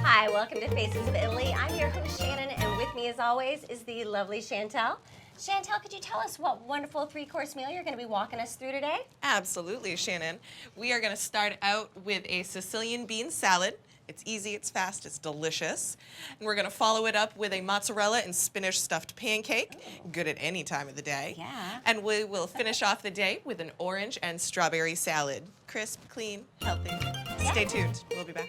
Hi, welcome to Faces of Italy. I'm your host Shannon, and with me as always is the lovely Chantel. Chantel, could you tell us what wonderful three-course meal you're going to be walking us through today? Absolutely, Shannon. We are going to start out with a Sicilian bean salad. It's easy, it's fast, it's delicious. And we're going to follow it up with a mozzarella and spinach stuffed pancake. Ooh. Good at any time of the day. Yeah. And we will finish off the day with an orange and strawberry salad. Crisp, clean, healthy. Yeah. Stay tuned. We'll be back.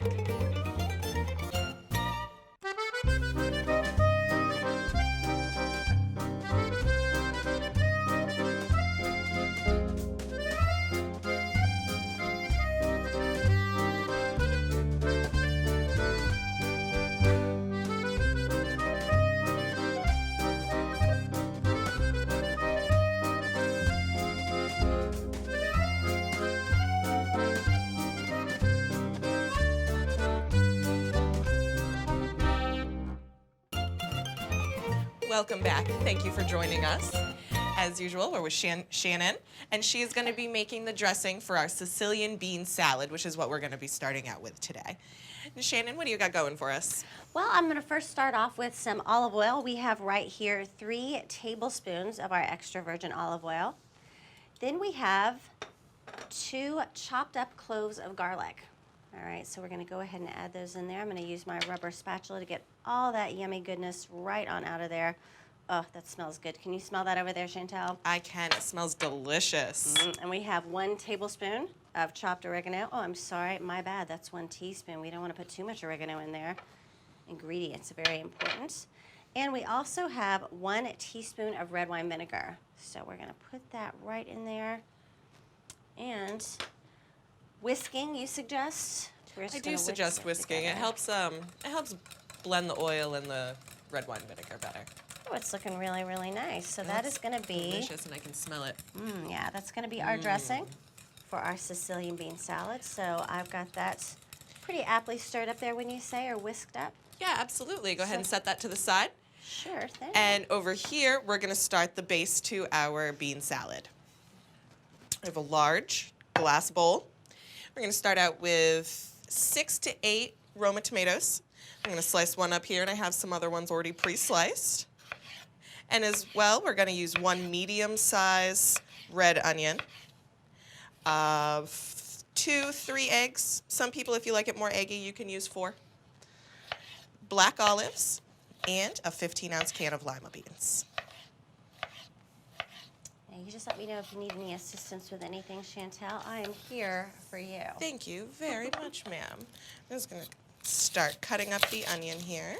Welcome back. Thank you for joining us. As usual, we're with Shannon, and she is going to be making the dressing for our Sicilian bean salad, which is what we're going to be starting out with today. And Shannon, what do you got going for us? Well, I'm going to first start off with some olive oil. We have right here 3 tablespoons of our extra virgin olive oil. Then we have 2 chopped up cloves of garlic. All right, so we're going to go ahead and add those in there. I'm going to use my rubber spatula to get all that yummy goodness right on out of there. Oh, that smells good. Can you smell that over there, Chantel? I can. It smells delicious. And we have 1 tablespoon of chopped oregano. Oh, I'm sorry, my bad. That's 1 teaspoon. We don't want to put too much oregano in there. Ingredients are very important. And we also have 1 teaspoon of red wine vinegar. So we're going to put that right in there. And whisking, you suggest? I do suggest whisking. It helps blend the oil and the red wine vinegar better. Oh, it's looking really, really nice. So that is going to be delicious, and I can smell it. Yeah, that's going to be our dressing for our Sicilian bean salad. So I've got that pretty aptly stirred up there, when you say, or whisked up. Yeah, absolutely. Go ahead and set that to the side. Sure thing. And over here, we're going to start the base to our bean salad. I have a large glass bowl. We're going to start out with 6 to 8 Roma tomatoes. I'm going to slice one up here, and I have some other ones already pre-sliced. And as well, we're going to use 1 medium-size red onion, 2-3 eggs. Some people, if you like it more eggy, you can use 4. Black olives, and a 15-ounce can of lima beans. Now, you just let me know if you need any assistance with anything, Chantel. I am here for you. Thank you very much, ma'am. I'm just going to start cutting up the onion here.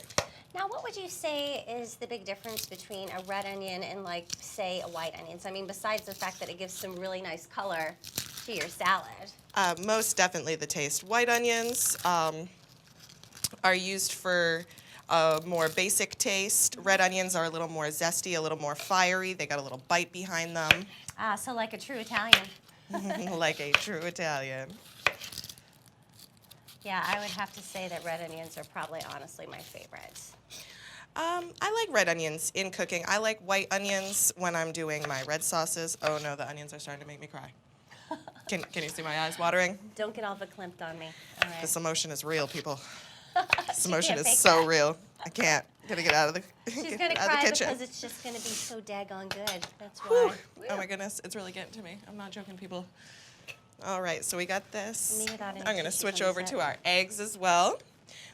Now, what would you say is the big difference between a red onion and, like, say, a white onion? So, I mean, besides the fact that it gives some really nice color to your salad. Most definitely the taste. White onions are used for a more basic taste. Red onions are a little more zesty, a little more fiery. They got a little bite behind them. Ah, so like a true Italian. Like a true Italian. Yeah, I would have to say that red onions are probably, honestly, my favorite. I like red onions in cooking. I like white onions when I'm doing my red sauces. Oh no, the onions are starting to make me cry. Can you see my eyes watering? Don't get all verklempt on me. All right. This emotion is real, people. This emotion is so real. I can't. I'm gonna get out of the kitchen. She's going to cry because it's just going to be so daggone good. That's why. Oh my goodness, it's really getting to me. I'm not joking, people. All right, so we got this. Me without any I'm going to tissues switch on over this to side. our eggs as well.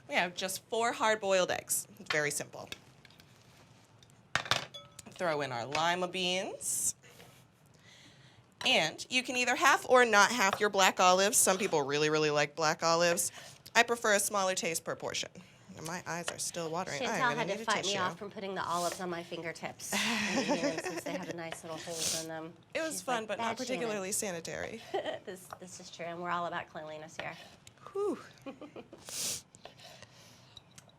We have just 4 hard-boiled eggs. Very simple. Throw in our lima beans. And you can either half or not half your black olives. Some people really, really like black olives. I prefer a smaller taste per portion. And my eyes are still watering. Chantel had to fight me off from putting the olives on my fingertips and eating them since they have a nice little holes in them. It was fun, like, but not "Bad Shannon." particularly sanitary. This is true, and we're all about cleanliness here. Whew.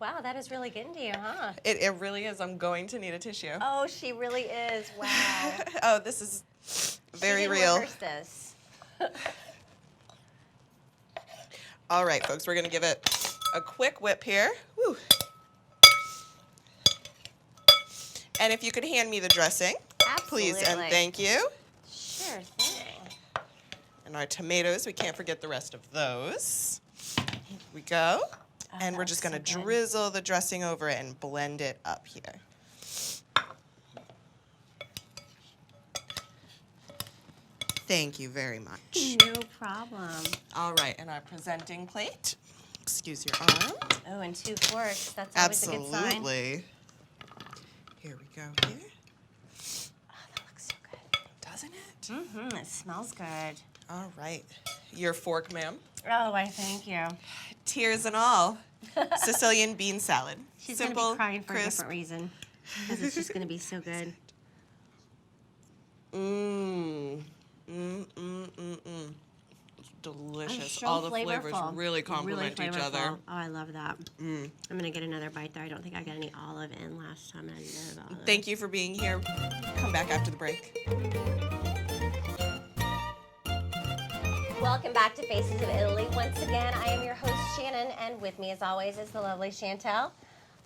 Wow, that is really getting to you, huh? It really is. I'm going to need a tissue. Oh, she really is. Wow. Oh, this is very She didn't real. rehearse this. All right, folks, we're going to give it a quick whip here. Woo. And if you could hand me the dressing, please and Absolutely. thank you. Sure thing. And our tomatoes, we can't forget the rest of those. Here we go. And that we're just looks going to so good. drizzle the dressing over it and blend it up here. Thank you very much. No problem. All right, and our presenting plate. Excuse your arm. Oh, and 2 forks. That's always a good sign. Absolutely. Here we go here. Oh, that looks so good. Doesn't it? Mm-hmm. It smells good. All right. Your fork, ma'am. Oh, I thank you. Tears and all. Sicilian bean salad. She's Simple, going to be crying for a crisp. different reason. Because it's just going to be so good. Mmm. Mmm, mmm, mmm, mmm. It's delicious. So All the flavorful. flavors really complement each other. Oh, I love that. I'm going to get another bite there. I don't think I got any olive in last time I did olive. Thank you for being here. Come back after the break. Welcome back to Faces of Italy. Once again, I am your host, Shannon, and with me, as always, is the lovely Chantel.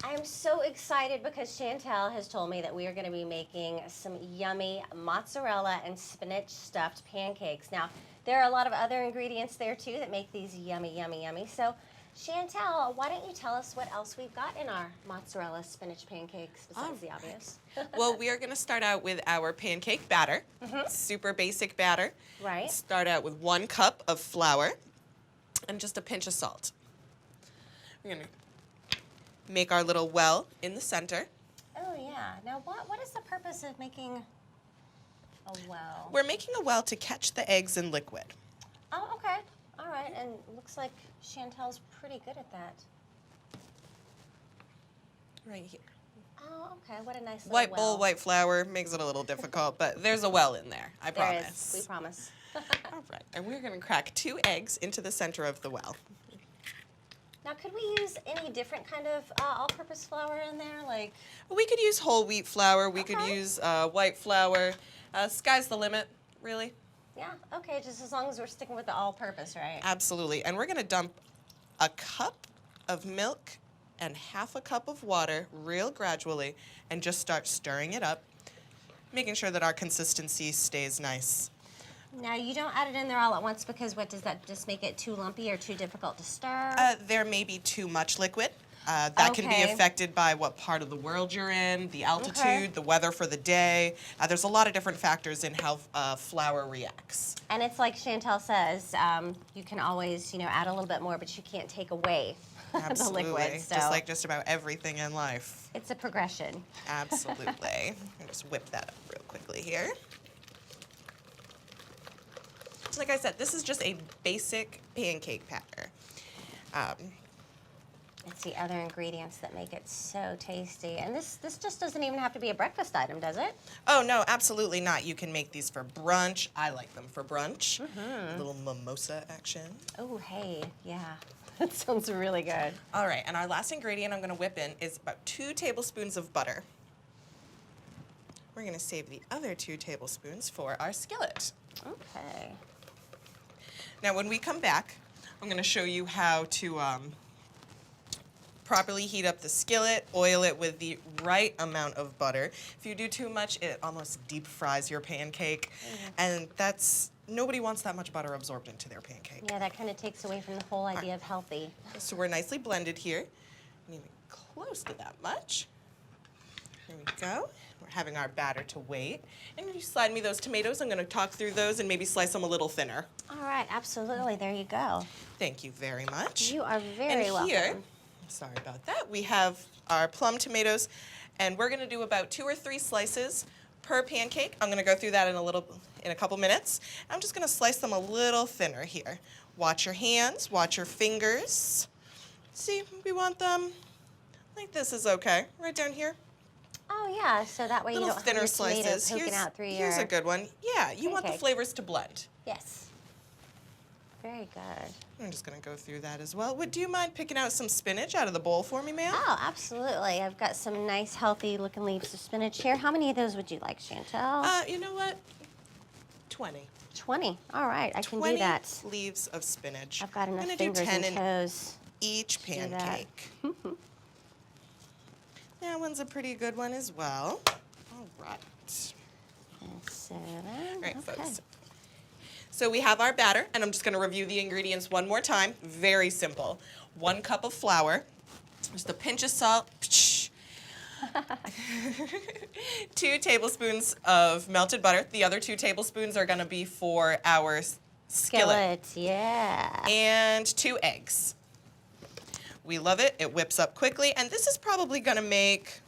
I am so excited because Chantel has told me that we are going to be making some yummy mozzarella and spinach stuffed pancakes. Now, there are a lot of other ingredients there, too, that make these yummy, yummy, yummy. So, Chantel, why don't you tell us what else we've got in our mozzarella spinach pancakes besides the obvious? Well, we are going to start out with our pancake batter. Super basic batter. Right. Start out with 1 cup of flour and just a pinch of salt. We're going to make our little well in the center. Oh, yeah. Now, what is the purpose of making a well? We're making a well to catch the eggs in liquid. Oh, okay. All right. And it looks like Chantel's pretty good at that. Right here. Oh, okay. What a nice little White well. bowl, white flour makes it a little difficult, but there's a well in there, I There promise. is. We promise. All right, and we're going to crack 2 eggs into the center of the well. Now, could we use any different kind of all-purpose flour in there? Like, We could use whole wheat flour. We could Okay. use white flour. Sky's the limit, really. yeah, okay, just as long as we're sticking with the all-purpose, right? Absolutely. And we're going to dump a cup of milk and half a cup of water real gradually and just start stirring it up, making sure that our consistency stays nice. Now, you don't add it in there all at once because what, does that just make it too lumpy or too difficult to stir? There may be too much liquid. That can be Okay. affected by what part of the world you're in, the altitude, Okay. the weather for the day. There's a lot of different factors in how flour reacts. And it's like Chantel says, you can always, add a little bit more, but you can't take away the Absolutely. liquid. So Just like just about everything in life. it's a progression. Absolutely. I'll just whip that up real quickly here. So like I said, this is just a basic pancake batter. It's the other ingredients that make it so tasty. And this just doesn't even have to be a breakfast item, does it? Oh, no, absolutely not. You can make these for brunch. I like them for brunch. Little mimosa action. Oh, hey, yeah. That sounds really good. All right, and our last ingredient I'm going to whip in is about 2 tablespoons of butter. We're going to save the other 2 tablespoons for our skillet. Okay. Now, when we come back, I'm going to show you how to properly heat up the skillet, oil it with the right amount of butter. If you do too much, it almost deep fries your pancake, and nobody wants that much butter absorbed into their pancake. Yeah, that kind of takes away from the whole idea of healthy. So we're nicely blended here. Maybe close to that much. There we go. We're having our batter to wait. And you slide me those tomatoes. I'm going to talk through those and maybe slice them a little thinner. All right, absolutely. There you go. Thank you very much. You are very and welcome. here, sorry about that, we have our plum tomatoes, and we're going to do about 2 or 3 slices per pancake. I'm going to go through that in a couple minutes. I'm just going to slice them a little thinner here. Watch your hands, watch your fingers. See, we want them like this is okay, right down here. Oh, yeah, so that way you Little don't thinner have your tomatoes slices. poking out through Here's your... a good one. Yeah, you want the pancake. flavors to blend. Yes. Very good. I'm just going to go through that as well. Do you mind picking out some spinach out of the bowl for me, ma'am? Oh, absolutely. I've got some nice, healthy-looking leaves of spinach here. How many of those would you like, Chantel? You know what? 20. 20. All right, I can 20 do that. leaves of spinach. I've got enough I'm gonna do fingers 10 and in toes. each to do that. pancake. That one's a pretty good one as well. All right. And 7. All right, okay. folks. So we have our batter, and I'm just going to review the ingredients one more time. Very simple. 1 cup of flour, just a pinch of salt, 2 tablespoons of melted butter. The other 2 tablespoons are going to be for our skillet. Yeah. And 2 eggs. We love it. It whips up quickly. And this is probably going to make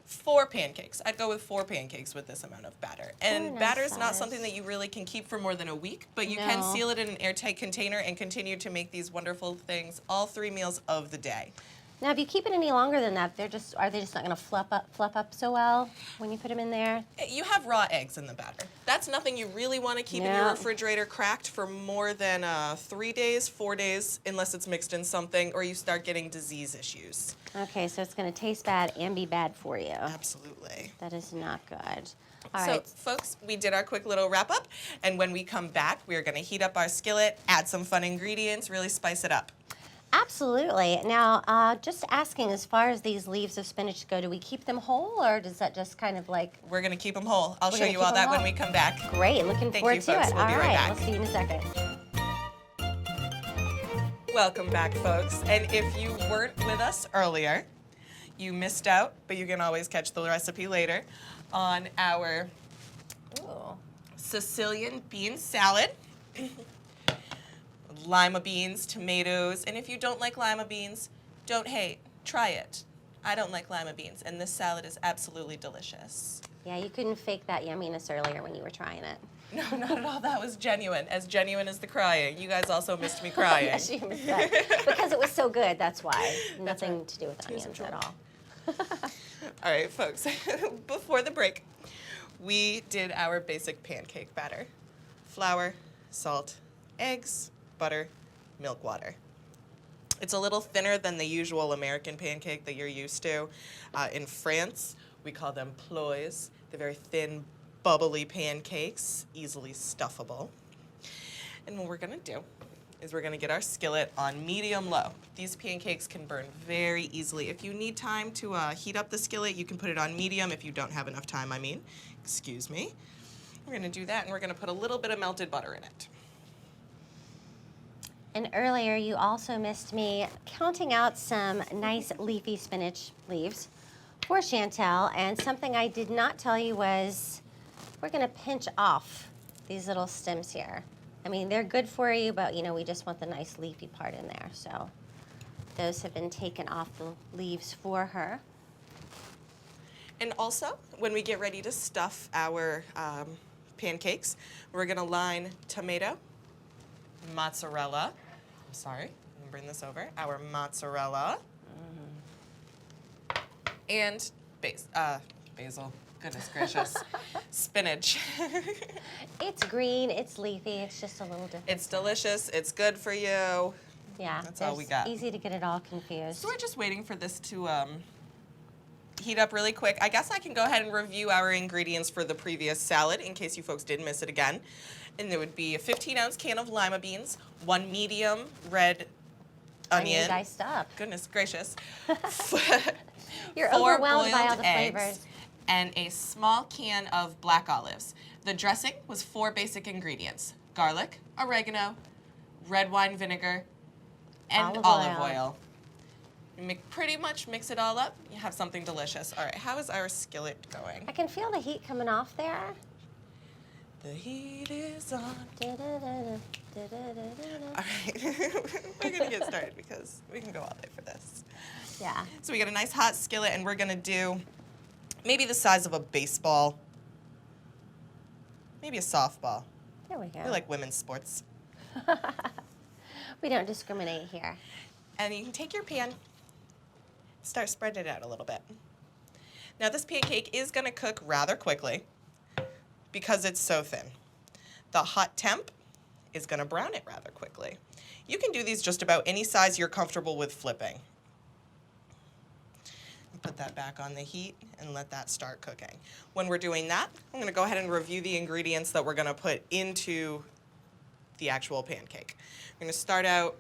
4 pancakes. I'd go with 4 pancakes with this amount of batter. And nice batter is not size. something that you really can keep for more than a week, but you can No. seal it in an airtight container and continue to make these wonderful things all 3 meals of the day. Now, if you keep it any longer than that, are they just not going to fluff up so well when you put them in there? You have raw eggs in the batter. That's nothing you really want to keep in your No. refrigerator cracked for more than 3 days, 4 days, unless it's mixed in something or you start getting disease issues. Okay, so it's going to taste bad and be bad for you. Absolutely. That is not good. All So, right. folks, we did our quick little wrap up, and when we come back, we're going to heat up our skillet, add some fun ingredients, really spice it up. Absolutely. Now, just asking, as far as these leaves of spinach go, do we keep them whole, or does that just kind of like... We're going to keep them whole. I'll We're show gonna you keep all 'em that when whole. we come back. Great, looking Thank forward you, to folks. it. We'll be All right right, back. we'll see you in a second. Welcome back, folks. And if you weren't with us earlier, you missed out, but you can always catch the recipe later on our Ooh. Sicilian bean salad. Lima beans, tomatoes, and if you don't like lima beans, don't hate. Try it. I don't like lima beans, and this salad is absolutely delicious. Yeah, you couldn't fake that yumminess earlier when you were trying it. No, not at all. That was genuine as the crying. You guys also missed me crying. Yes, you missed that. Because it was so good, that's why. Nothing right. to do with Tears of onions at joy. all. All right, folks, before the break, we did our basic pancake batter. Flour, salt, eggs, butter, milk, water. It's a little thinner than the usual American pancake that you're used to. In France, we call them ploys. They're very thin, bubbly pancakes, easily stuffable. And what we're gonna do is we're gonna get our skillet on medium-low. These pancakes can burn very easily. If you need time to heat up the skillet, you can put it on medium. If you don't have enough time, excuse me. We're gonna do that, and we're gonna put a little bit of melted butter in it. And earlier, you also missed me counting out some nice leafy spinach leaves for Chantel. And something I did not tell you was we're going to pinch off these little stems here. I mean, they're good for you, but, you know, we just want the nice leafy part in there. So those have been taken off the leaves for her. And also, when we get ready to stuff our pancakes, we're gonna line tomato, mozzarella. I'm sorry, let me bring this over. Our mozzarella and basil. Goodness gracious, spinach. It's green, it's leafy, it's just a little different. It's delicious. It's good for you. Yeah, That's all we got. Easy to get it all confused. So we're just waiting for this to heat up really quick. I guess I can go ahead and review our ingredients for the previous salad in case you folks did miss it again. And there would be a 15-ounce can of lima beans, 1 medium red onion. Diced up. Goodness gracious. You're 4 overwhelmed by all boiled the eggs, flavors. and a small can of black olives. The dressing was 4 basic ingredients: garlic, oregano, red wine vinegar, and olive oil. You pretty much mix it all up, you have something delicious. All right, how is our skillet going? I can feel the heat coming off there. The heat is on. Da-da-da-da, All da-da-da-da-da. right, we're gonna get started because we can go all day for this. Yeah. So we got a nice hot skillet, and we're gonna do maybe the size of a baseball, maybe a softball. There we go. We like women's sports. We don't discriminate here. And you can take your pan, start spreading it out a little bit. Now this pancake is gonna cook rather quickly because it's so thin. The hot temp is gonna brown it rather quickly. You can do these just about any size you're comfortable with flipping. Put that back on the heat and let that start cooking. When we're doing that, I'm gonna go ahead and review the ingredients that we're gonna put into the actual pancake. I'm gonna start out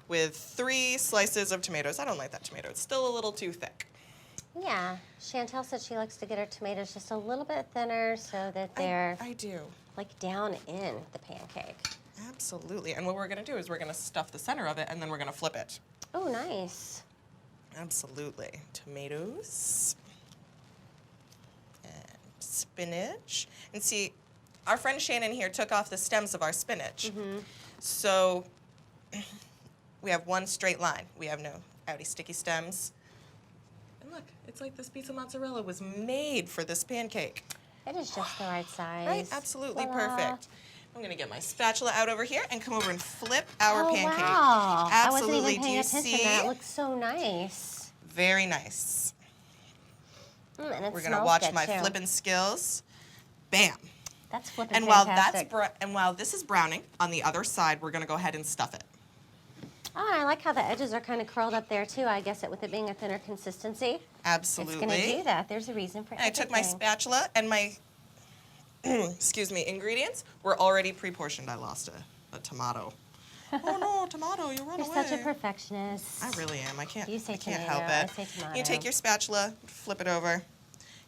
with 3 slices of tomatoes. I don't like that tomato, it's still a little too thick. Yeah. Chantel said she likes to get her tomatoes just a little bit thinner so that they're I do. like down in the pancake. Absolutely. And what we're going to do is we're going to stuff the center of it, and then we're going to flip it. Oh, nice. Absolutely. Tomatoes. And spinach. And see, our friend Shannon here took off the stems of our spinach. So we have one straight line. We have no outy sticky stems. And look, it's like this piece of mozzarella was made for this pancake. It is just the right size. Right? Absolutely Voila. perfect. I'm going to get my spatula out over here and come over and flip our Oh, pancake. wow. Absolutely. I wasn't even Do paying you attention. see? That looks so nice. Very nice. And it We're going to smells watch good, my too. flipping skills. Bam. That's flipping And while fantastic. while this is browning, on the other side, we're going to go ahead and stuff it. Oh, I like how the edges are kind of curled up there, too. I guess with it being a thinner consistency. Absolutely. It's going to do that. There's a reason for And I took my everything. spatula and my, excuse me, ingredients were already pre-portioned. I lost a tomato. Oh no, tomato, you run You're away. such a perfectionist. I really am. I can't You say I can't tomato, help I it. say tomato. You take your spatula, flip it over,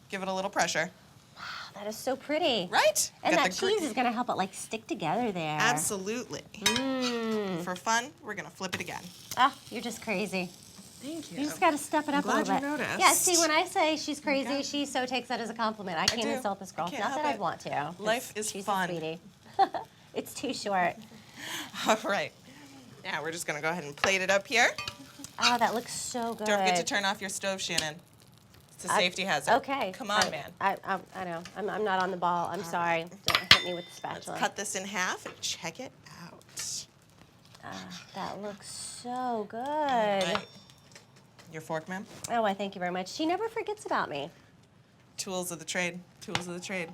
give it a little pressure. Wow, that is so pretty. Right? And Got that the cheese is going to help it like stick together there. Absolutely. Mmm. For fun, we're going to flip it again. Oh, you're just crazy. Thank you. You just got to step it up glad a little you bit. noticed. Yeah, see, when I say she's crazy, Okay. she so takes that as a compliment. I can't do. insult this girl. I can't Not help that I'd it. want to. Life is she's fun. A sweetie. It's too short. All right. Now we're just going to go ahead and plate it up here. Oh, that looks so good. Don't forget to turn off your stove, Shannon. It's a safety hazard. Okay. Come on, man. I know. I'm not on the ball. I'm sorry. Don't hit me with the spatula. Cut this in half and check it out. That looks so good. Right. Your fork, ma'am? Oh, I thank you very much. She never forgets about me. Tools of the trade. Tools of the trade.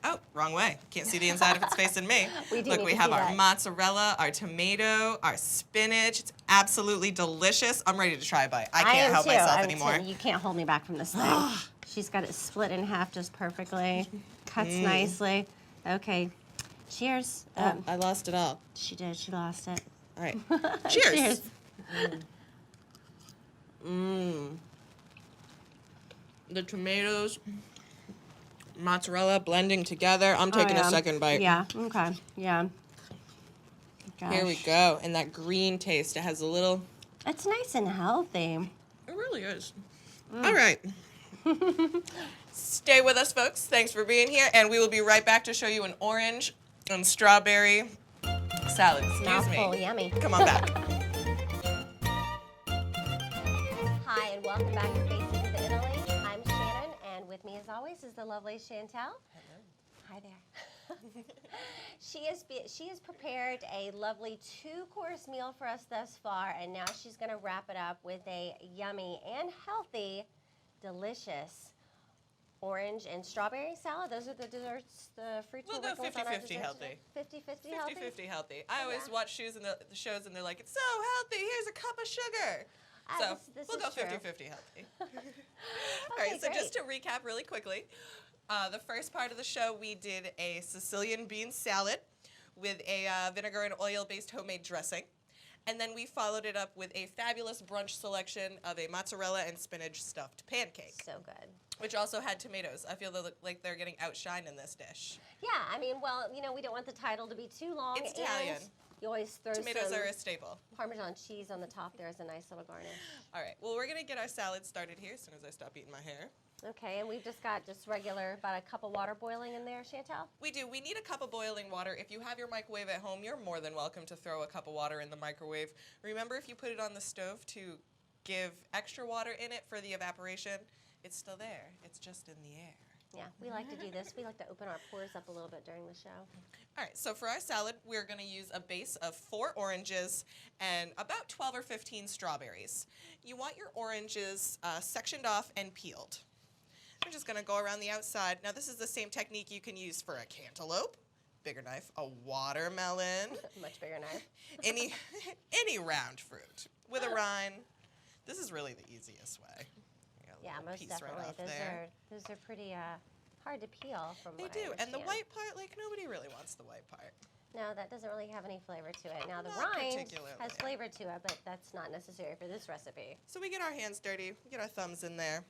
Oh, wrong way. Can't see the inside if it's facing me. We do Look, need we to have see our that. mozzarella, our tomato, our spinach. It's absolutely delicious. I'm ready to try a bite. I can't help myself anymore. You can't hold me back from this thing. She's got it split in half just perfectly. Cuts nicely. Okay. Cheers. I lost it all. She did. She lost it. All right. Cheers. Cheers. The tomatoes, mozzarella blending together. I'm taking a second bite. Yeah. Okay. Yeah. Here we Gosh. go. And that green taste. It has a little. It's nice and healthy. It really is. All right. Stay with us, folks. Thanks for being here. And we will be right back to show you an orange and strawberry salad. Excuse Mouthful. me. Yummy. Come on back. Hi, and welcome back to Faces of Italy. I'm Shannon, and with me, as always, is the lovely Chantel. Hello. Hi there. She has prepared a lovely 2-course meal for us thus far, and now she's going to wrap it up with a yummy and healthy, delicious orange and strawberry salad. Those are the desserts, the fruits We'll we're go working on our 50-50 desserts healthy. today. 50-50 healthy? 50-50 healthy. I always Yeah. watch the shows and they're like, it's so healthy. Here's a cup of sugar. So this we'll is go true. 50-50 healthy. All right, so just to recap really quickly, the first part of the show, we did a Sicilian bean salad with a vinegar and oil-based homemade dressing. And then we followed it up with a fabulous brunch selection of a mozzarella and spinach stuffed pancake, So good. which also had tomatoes. I feel like they're getting outshined in this dish. Yeah, I mean, well, we don't want the title to be too long. It's and Italian. You always throw Tomatoes some are a staple. Parmesan cheese on the top there as a nice little garnish. All right, well, we're going to get our salad started here as soon as I stop eating my hair. Okay, and we've just got regular, about a cup of water boiling in there, Chantel? We do. We need a cup of boiling water. If you have your microwave at home, you're more than welcome to throw a cup of water in the microwave. Remember, if you put it on the stove to give extra water in it for the evaporation, it's still there. It's just in the air. Yeah, we like to do this. We like to open our pores up a little bit during the show. All right, so for our salad, we're going to use a base of 4 oranges and about 12 or 15 strawberries. You want your oranges sectioned off and peeled. I'm just going to go around the outside. Now, this is the same technique you can use for a cantaloupe, bigger knife, a watermelon, Much bigger knife. any round fruit with a rind. This is really the easiest way. You got a Yeah, little most piece definitely. Right off there. Those are pretty hard to peel from They what I do, and the understand. white part, like nobody really wants the white part. No, that doesn't really have any flavor to it. Now, the Not rind particularly. has flavor to it, but that's not necessary for this recipe. So we get our hands dirty, we get our thumbs in there,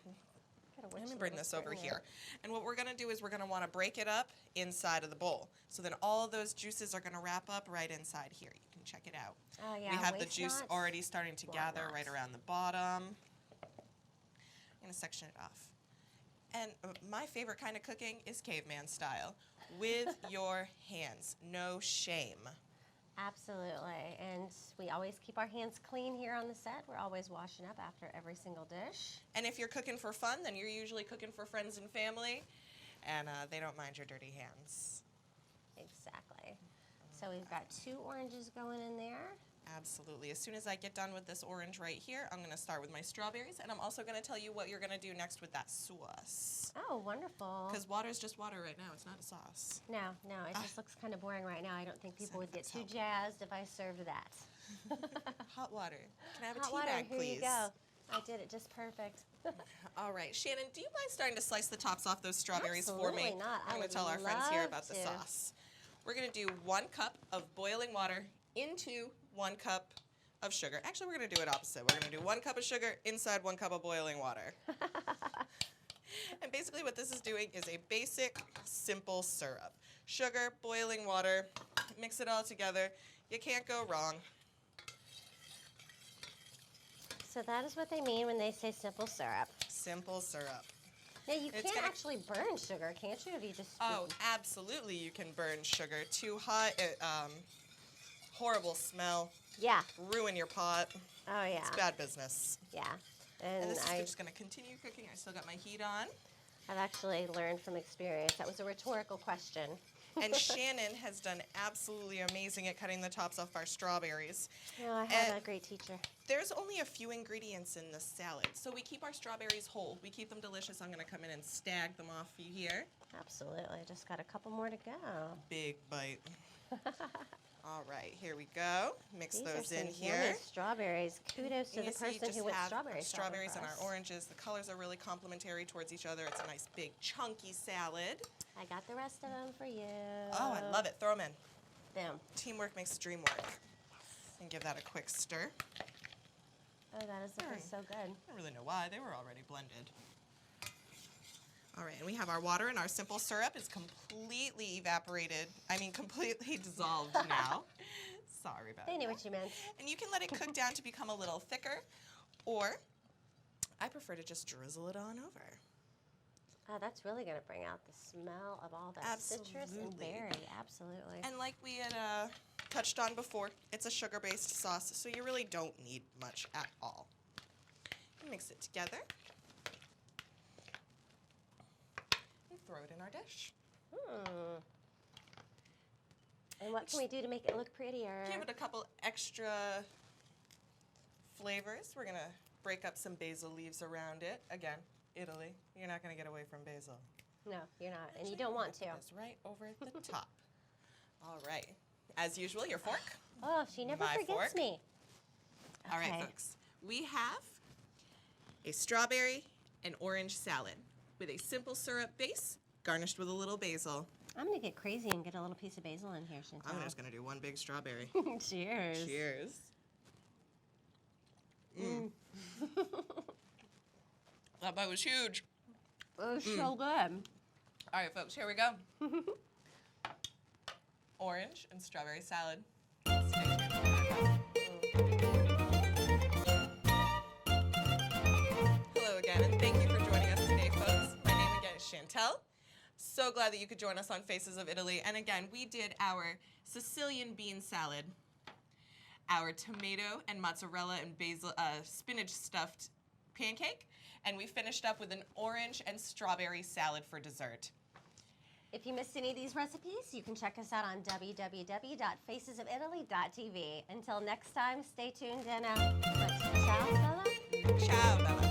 Let me bring this over here. And what we're going to do is we're going to want to break it up inside of the bowl. So then all of those juices are going to wrap up right inside here. You can check it out. Oh, yeah. We have the waste juice not, already starting to want gather not. right around the bottom. I'm going to section it off. And my favorite kind of cooking is caveman style, with your hands, no shame. Absolutely. And we always keep our hands clean here on the set. We're always washing up after every single dish. And if you're cooking for fun, then you're usually cooking for friends and family, and they don't mind your dirty hands. Exactly. So we've got 2 oranges going in there. Absolutely. As soon as I get done with this orange right here, I'm going to start with my strawberries, and I'm also going to tell you what you're going to do next with that sauce. Oh, wonderful. Because water is just water right now. It's not a sauce. No, it just looks kind of boring right now. I don't think people would get too help. jazzed if I served that. Hot water. Can I have a Hot tea water, bag, here please? you go. I did it just perfect. All right, Shannon, do you mind starting to slice the tops off those strawberries for Absolutely me? not. I'm I going would to tell our friends here love about the to. sauce. We're going to do 1 cup of boiling water into 1 cup of sugar. Actually, we're going to do it opposite. We're going to do 1 cup of sugar inside 1 cup of boiling water. And basically what this is doing is a basic, simple syrup. Sugar, boiling water, mix it all together. You can't go wrong. So that is what they mean when they say simple syrup. Simple syrup. Now you It's can't gonna- actually burn sugar, can't you? If you just Oh, absolutely you can burn sugar. Too hot, horrible smell, yeah. ruin your pot. Oh yeah. It's bad business. Yeah. And And this is I've just going to continue cooking. I still got my heat on. actually learned from experience. That was a rhetorical question. And Shannon has done absolutely amazing at cutting the tops off our strawberries. No, I have a And great teacher. there's only a few ingredients in this salad, so we keep our strawberries whole. We keep them delicious. I'm going to come in and stag them off for you here. Absolutely. Just got a couple more to go. Big bite. All right, here we go. Mix These those are in some here. yummy strawberries. Kudos to You the see, person just who went have strawberry strawberries salad and for our us. oranges. The colors are really complementary towards each other. It's a nice big chunky salad. I got the rest of them for you. Oh, I love it. Throw them in. Boom. Teamwork makes the dream work. And give that a quick stir. Oh, that is looking so good. I don't really know why. They were already blended. All right, and we have our water, and our simple syrup is completely evaporated. I mean, completely dissolved now. Sorry about They that. knew what you meant. And you can let it cook down to become a little thicker, or I prefer to just drizzle it on over. Oh, that's really going to bring out the smell of all that citrus and Absolutely. berry. Absolutely. And like we had touched on before, it's a sugar-based sauce, so you really don't need much at all. Mix it together. And throw it in our dish. And what can we do to make it look prettier? Give it a couple extra flavors. We're going to break up some basil leaves around it. Again, Italy. You're not going to get away from basil. No, you're not. And you don't want to. It's right over the top. All right. As usual, your fork. Oh, she never My forgets fork. me. All right, Okay. folks. We have a strawberry and orange salad with a simple syrup base garnished with a little basil. I'm going to get crazy and get a little piece of basil in here, Chantel. I'm just going to do one big strawberry. Cheers. Cheers. That bite was huge. It was so good. All right, folks, here we go. Orange and strawberry salad. Stay tuned. Hello again, and thank you for joining us today, folks. My name again is Chantel. So glad that you could join us on Faces of Italy. And again, we did our Sicilian bean salad, our tomato and mozzarella and basil spinach stuffed pancake, and we finished up with an orange and strawberry salad for dessert. If you missed any of these recipes, you can check us out on www.facesofitaly.tv. Until next time, stay tuned and ciao, Bella. Ciao, Bella.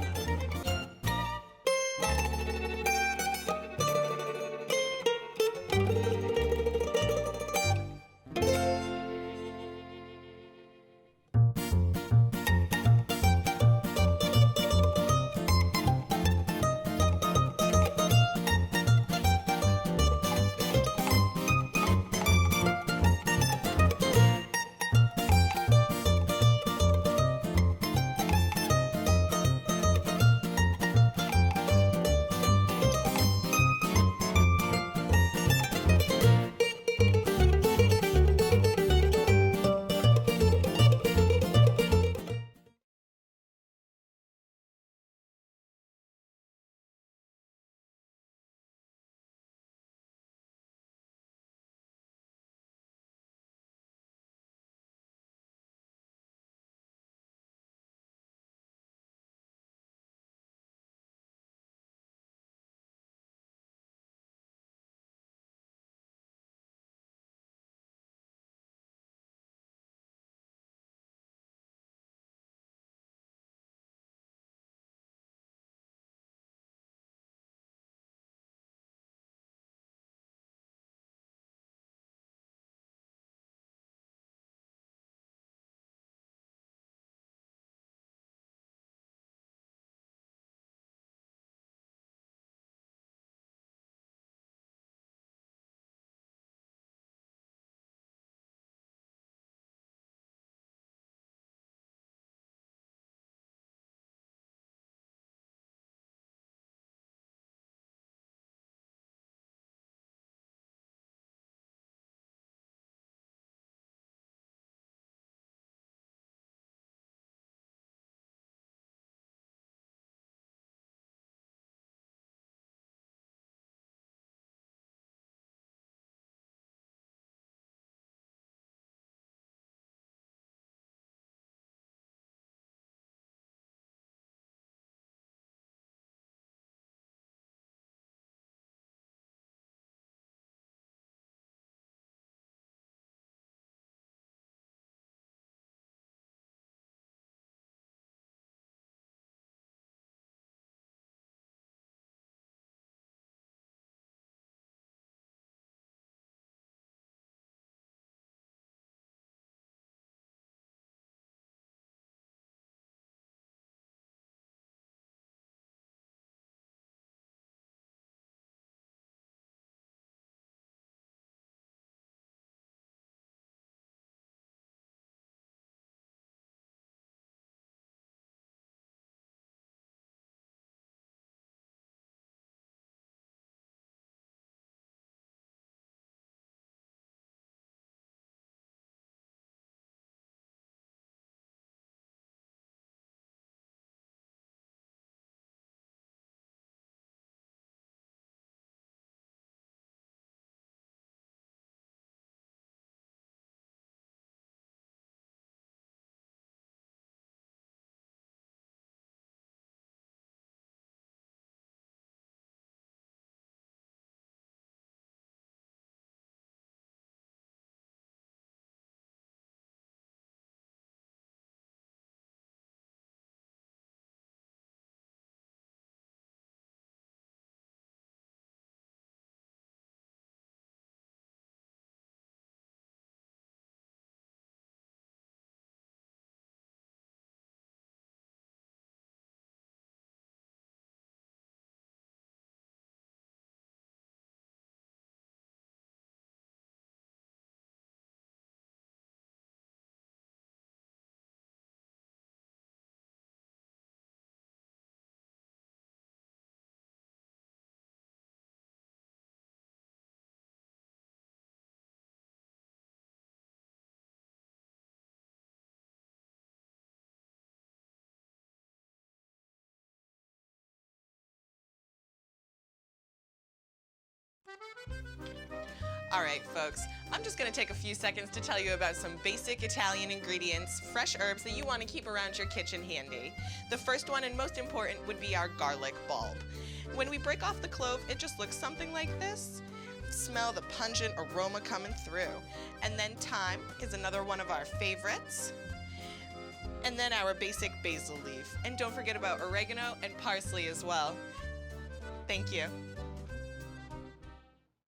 All right, folks, I'm just gonna take a few seconds to tell you about some basic Italian ingredients, fresh herbs that you wanna keep around your kitchen handy. The first one and most important would be our garlic bulb. When we break off the clove, it just looks something like this. Smell the pungent aroma coming through. And then thyme is another one of our favorites. And then our basic basil leaf. And don't forget about oregano and parsley as well. Thank you.